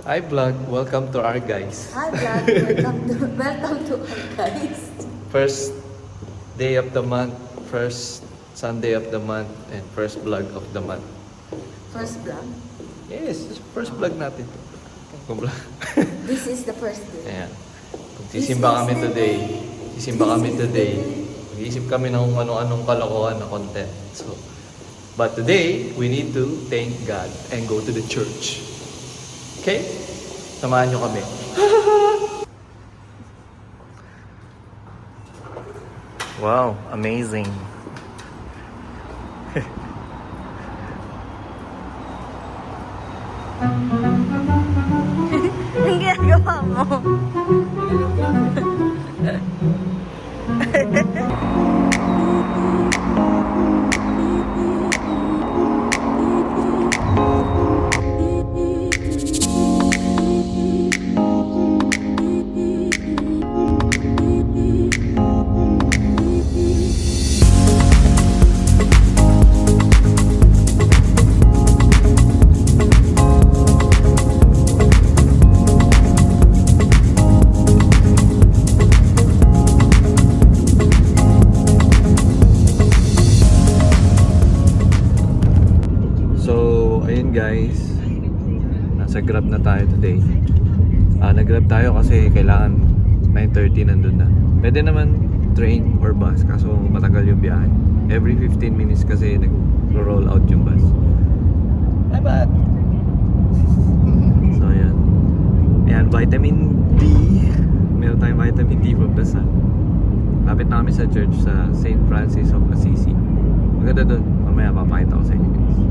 Hi vlog, welcome to our guys. Hi vlog, welcome to our guys. First day of the month, first Sunday of the month, and first vlog of the month. First vlog? Yes, first vlog natin. Vlog. This is the first day. Ayan. Sisimba kami today. Mag-iisip kami ng ano-anong kalokohan na content. So, but today, we need to thank God and go to the church. Okay? Samahan nyo kami. Wow, amazing. Ang ginagawa mo? Guys, nasa Grab na tayo today. Nag-Grab tayo kasi kailangan 9:30 nandun na. Pwede naman train or bus kaso matagal yung biyahe. Every 15 minutes kasi nag-roll out yung bus. Bye bye. So ayan. Ayan, vitamin D. Meron tayong vitamin D from the sun. Lapit na kami sa church sa St. Francis of Assisi. Maganda dun. Mamaya papakita ko sa inyo guys.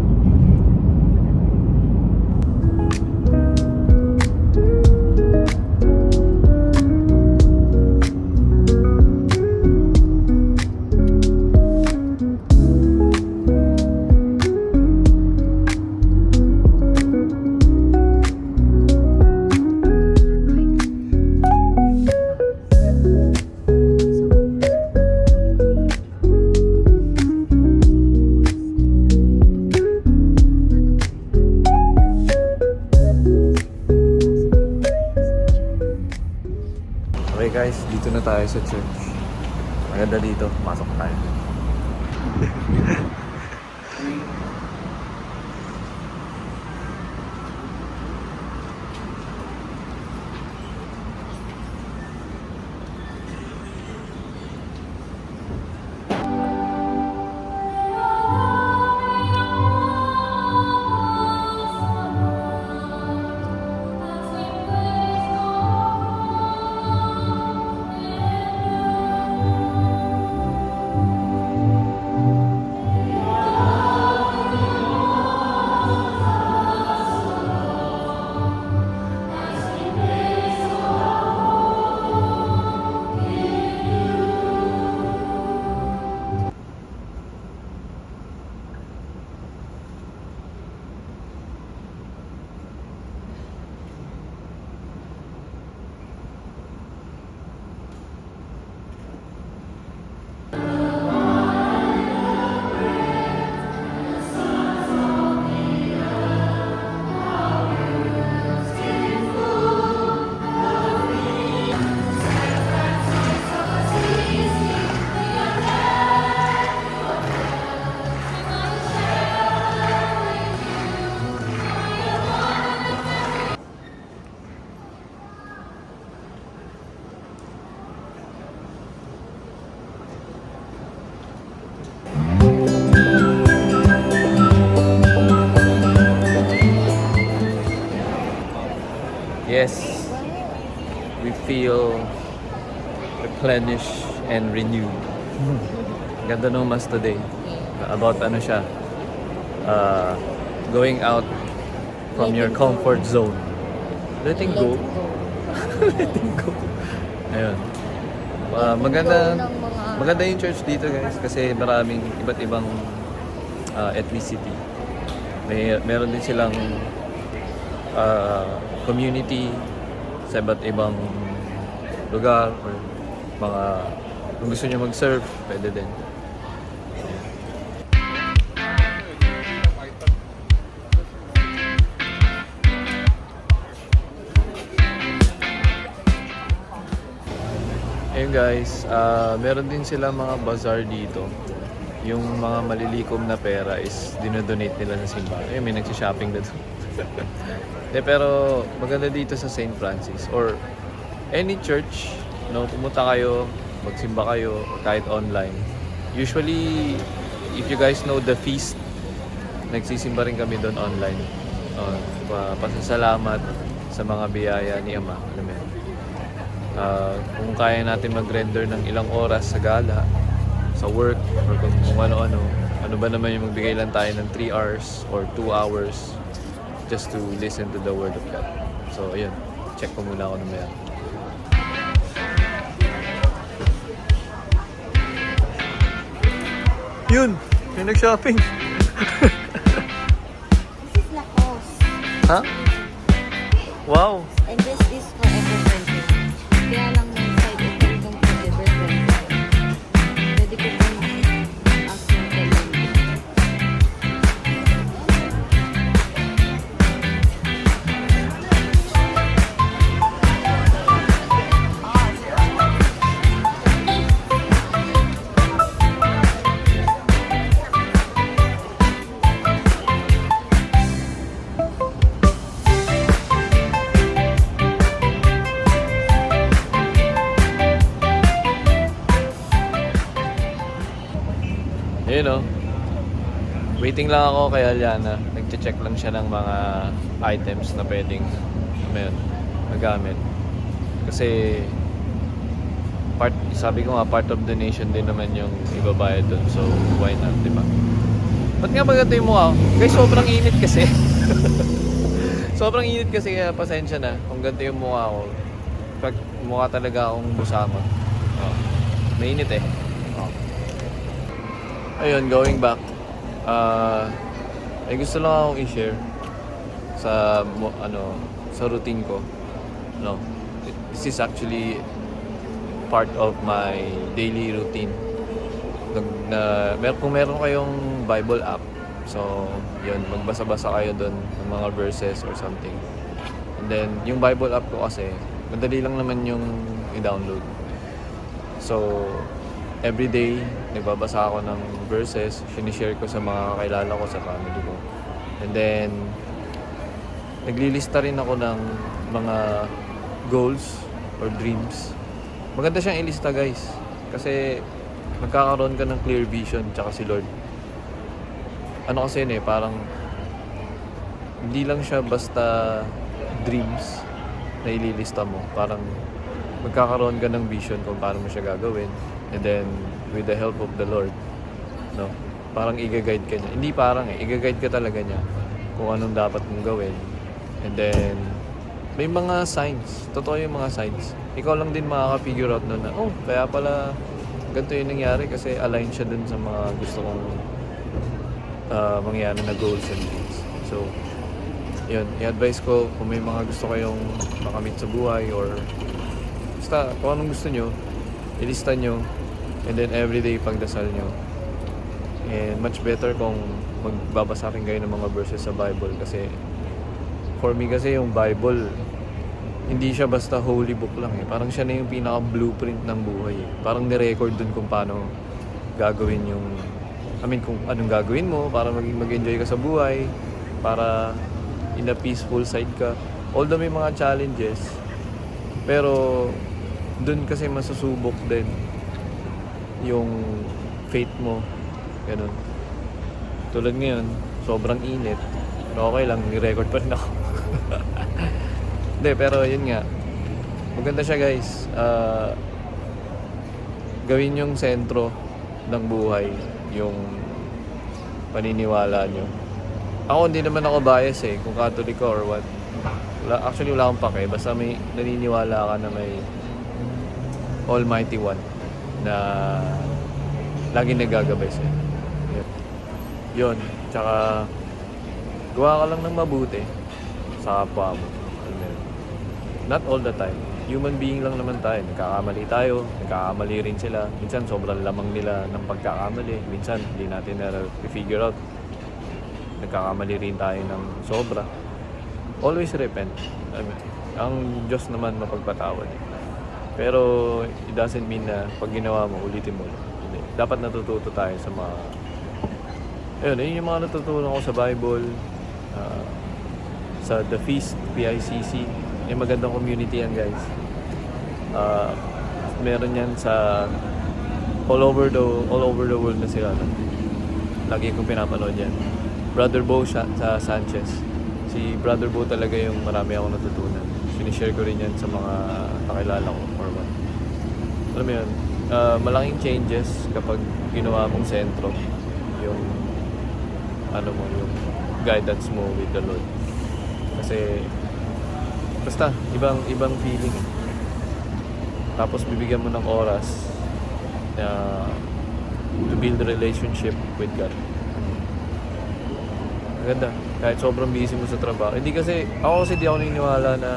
Okay guys, dito na tayo sa church. Maganda dito, pasok tayo. Yes, we feel replenished and renewed. Ganda ng mas today. About ano siya, going out from your comfort zone. Letting go. Letting go. Ayun. Maganda yung church dito guys kasi maraming iba't ibang ethnicity. Meron din silang community sa iba't ibang lugar or mga kung gusto niyo mag-surf, pwede din. Ayun guys, meron din sila mga bazaar dito. Yung mga malilikom na pera is dinodonate nila sa simbahan. Ayun, may nagsishopping na doon. Pero maganda dito sa St. Francis or any church, no, pumunta kayo, magsimba kayo kahit online. Usually, if you guys know the feast, nagsisimba rin kami doon online. Pasasalamat sa mga biyaya ni Ama. Alam mo yun. Kung kaya natin mag-render ng ilang oras sa gala, sa work, or kung ano-ano, ano ba naman yung magbigay lang tayo ng 3 hours or 2 hours just to listen to the Word of God. So, ayun. Check ko muna ako naman yan. Yun! May nag-shopping! This is Lacoste. Ha? Wow! And this is Forever 20. Kaya lang may side effect ng Forever 20. Pwede ko pong ask ng talent. Ayun o. Waiting lang ako kay Aliana. Nag-check lang siya ng mga items na pwedeng magamit. Kasi sabi ko nga, part of donation din naman yung ibabayad doon. So, why not, di ba? Ba't nga ba ganito yung mukha ko? Guys, sobrang init kasi. Sobrang init kasi kaya pasensya na kung ganito yung mukha ko. Pag mukha talaga akong busamot. Mainit eh. Ayun, going back. Ay gusto lang akong i-share sa sa routine ko. No. This is actually part of my daily routine. Kung meron kayong Bible app, so yun, magbasa-basa kayo doon ng mga verses or something. And then, yung Bible app ko kasi, madali lang naman yung i-download. So, every day, nagbabasa ako ng verses, sinishare ko sa mga kakilala ko, sa family ko. And then, naglilista rin ako ng mga goals or dreams. Maganda siyang ilista, guys. Kasi, magkakaroon ka ng clear vision, tsaka si Lord. Ano kasi yun parang, hindi lang siya basta dreams na ililista mo. Parang, magkakaroon ka ng vision kung paano mo siya gagawin. And then, with the help of the Lord, no, parang i-guide ka niya. Hindi parang i-guide ka talaga niya kung anong dapat mong gawin. And then, may mga signs. Totoo yung mga signs. Ikaw lang din makaka-figure out na, oh, kaya pala ganito yung nangyari kasi align siya dun sa mga gusto kong mangyari na goals and things. So, yun, i-advise ko kung may mga gusto kayong makamit sa buhay or basta kung anong gusto nyo, ilista nyo, and then everyday pagdasal nyo. And much better kung magbabasa rin kayo ng mga verses sa Bible kasi for me kasi yung Bible hindi siya basta holy book lang parang siya na yung pinaka blueprint ng buhay parang ni-record dun kung paano gagawin yung kung anong gagawin mo para mag-enjoy ka sa buhay, para in a peaceful side ka, although may mga challenges, pero dun kasi masusubok din yung faith mo, ganun. Tulad ngayon, sobrang init, pero okay lang, ni-record pa rin ako. Hindi, pero yun nga, maganda siya guys. Gawin yung sentro ng buhay yung paniniwala nyo. Ako hindi naman ako bias kung Catholic or what. Actually wala akong pake, basta may naniniwala ka na may Almighty One na laging nagagabay sa'yo. Yun. Tsaka gawa ka lang ng mabuti sa kapwa mo. Not all the time. Human being lang naman tayo. Nagkakamali tayo. Nagkakamali rin sila. Minsan sobrang lamang nila ng pagkakamali. Minsan hindi natin na-figure out. Nagkakamali rin tayo ng sobra. Always repent. Ang Diyos naman mapagpatawad. Pero it doesn't mean na pag ginawa mo, ulitin mo. Hindi. Dapat natututo tayo sa mga... Ayun yung mga natutunan ko sa Bible, sa The Feast, PICC. Yung magandang community yan, guys. Meron yan sa all over the world na sila. Lagi kong pinapanood yan. Brother Bo sa Sanchez. Si Brother Bo talaga yung marami ako natutunan. Sinishare ko rin yan sa mga kakilala ko or what. Alam mo yun, malaking changes kapag ginawa mong sentro yung yung guidance mo with the Lord. Kasi basta ibang feeling eh. Tapos bibigyan mo ng oras to build a relationship with God. Maganda. Kahit sobrang busy mo sa trabaho. Hindi kasi, ako di ako naniniwala na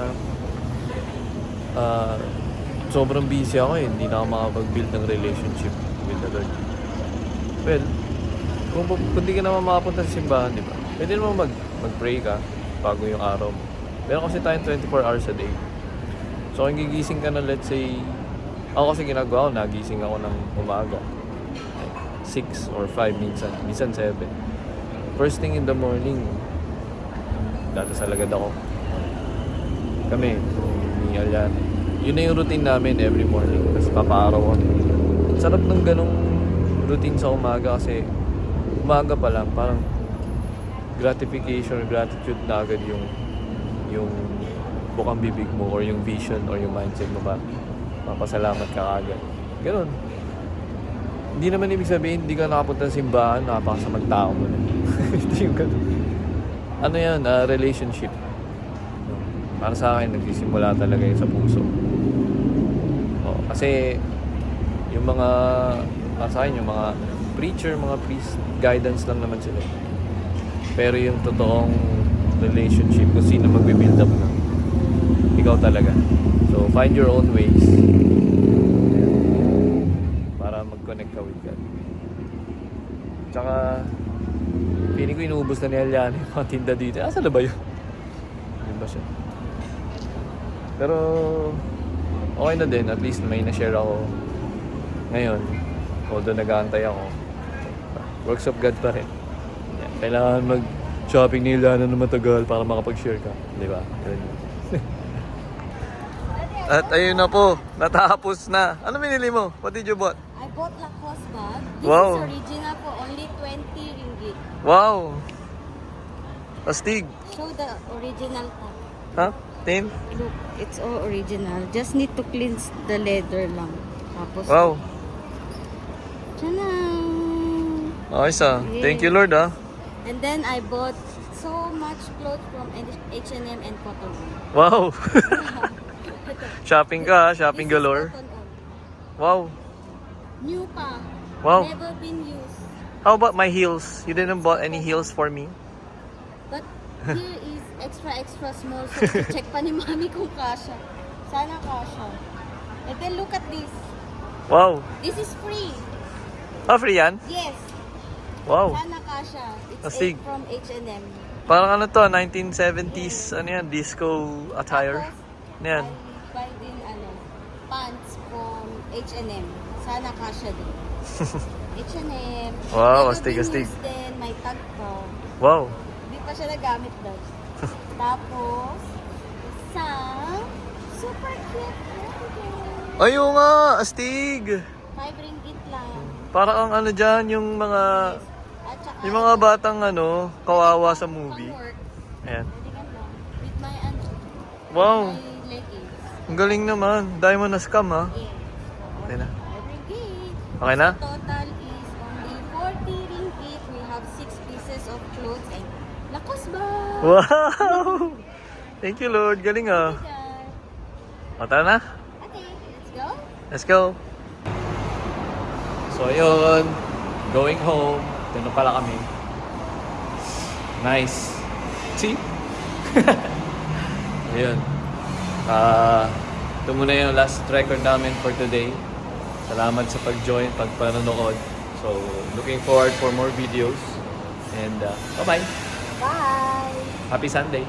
sobrang busy ako eh. Hindi na ako makapag-build ng relationship with the Lord. Well, kung di ka naman makapunta sa simbahan, di ba? Pwede naman mag-pray ka bago yung araw mo. Meron kasi tayong 24 hours a day. So, kung gigising ka na, let's say, ako kasi ginagawa ko, nagising ako ng umaga. 6 or 5 minsan 7. First thing in the morning, dadasal agad ako. Kami, ni Alian. Yun na yung routine namin every morning. Tapos papaaraw ako. Sarap ng ganong routine sa umaga kasi umaga pa lang, parang gratification or gratitude na agad yung bukang bibig mo or yung vision or yung mindset mo ba. Mapasalamat ka agad. Ganon. Hindi naman ibig sabihin, hindi ka nakapunta sa simbahan, napakasamang tao mo na. Hindi yung ganon. Ano yan? Relationship. Para sa akin, nagsisimula talaga yun sa puso. Kasi yung mga, para sa akin, yung mga preacher, mga priest, guidance lang naman sila. Pero yung totoong relationship, kung sino magbe-build up na, ikaw talaga. So, find your own ways para mag-connect ka with God. Tsaka, feeling ko inuubos na ni Alian yung mga tinda dito. Asa na ba yun? Yun ba siya? Pero, okay na din. At least may na-share ako ngayon. Although nag-aantay ako. Works of God pa rin. Yan. Kailangan mag-shopping ni Alian na matagal para makapag-share ka. Di ba? At ayun na po, natapos na. Ano binili mo? What did you bought? I bought Lacoste bag. This Wow. is original for only 20 ringgit. Wow! Astig. Show the original tag. Ha? Tin? Look, it's all original. Just need to cleanse the leather lang. Tapos, Wow. Tchanan! Ayos ah. Thank you Lord ah. And then I bought so much clothes from H&M and Cotton On. Wow! Ito. Shopping ka ah. Shopping This is galore. Cotton On. Wow. New pa. Wow. Never been used. How about my heels? You didn't bought any heels for me? But here is extra small. So check pa ni Mami kung kasha. Sana kasha. And then look at this. Wow. This is free. Ah, free yan? Yes. Wow. Sana kasha. It's Astig. from H&M. Parang ano to, 1970s, ano yan, disco attire. Tapos, Ano yan? I buy din pants from H&M. Sana kasha din. H&M. Wow, Never astig, been astig. used din. May tag pa. Wow. Hindi pa siya nagamit daw. Tapos, isang super cute cardigan. Ayun nga, astig. 5 ringgit lang. Parang ang ano dyan, yung mga At saka, yung mga batang ano, kawawa sa movie. pang-work. Ayan. Cardigan lang. With my Wow. my leggings. Ang galing naman. Dahil mo na scam ha. Yes. Okay na. 5 ringgit. Okay na? Total is only 40 ringgit. We have 6 pieces of clothes and Lacoste bag. Wow! Thank you Lord. Galing ah. O, tara na. Okay, let's go. Let's go. So, ayun. Going home. Ito na pala kami. Nice. See? Ayun. Ito muna yung last record namin for today. Salamat sa pag-join, pagpanonood. So, looking forward for more videos. And, bye-bye. Bye. Happy Sunday.